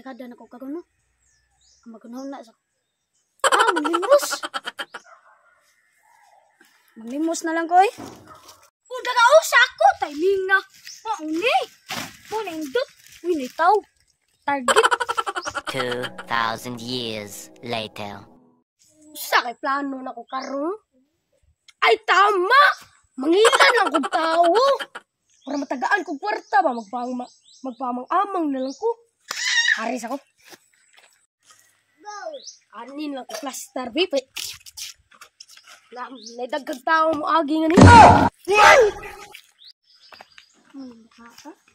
dekada na ko kaguno. Magunaw na sa. Maglimos. Maglimos na lang ko eh. Uda na sa ako, timing na. Mauni. Muna indot. Uy, nitaw. Target. 2,000 years later. Sa kay plano na ko karon. Ay tama. Mangilan lang kong tao. Para matagaan kong kwarta ba. Magpamang-amang na lang ko. Haris ako. Anin lang ko plaster, babe. Naidagkag tao mo agi nga ni.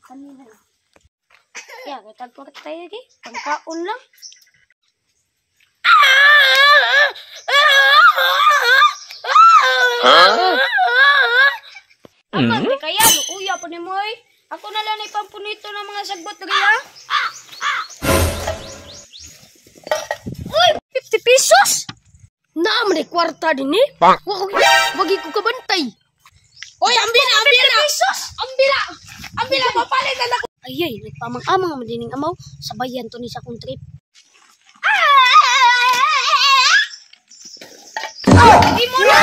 Kanina lang. Kaya, katagpag tayo lagi. Pangkaon lang. Aman, di kaya, lukuya po ni Moy. Ako na lang ipampunito ng mga sagbot na kaya. Uy, 50 pesos! Naman ay kwarta din eh. Wagi ko kabantay. Uy, ambila! 50 pesos! Ambila, papalitan ako. Ay, nagpamang-amang ang madining amaw. Sabayan to ni sa kong trip. Di mo na!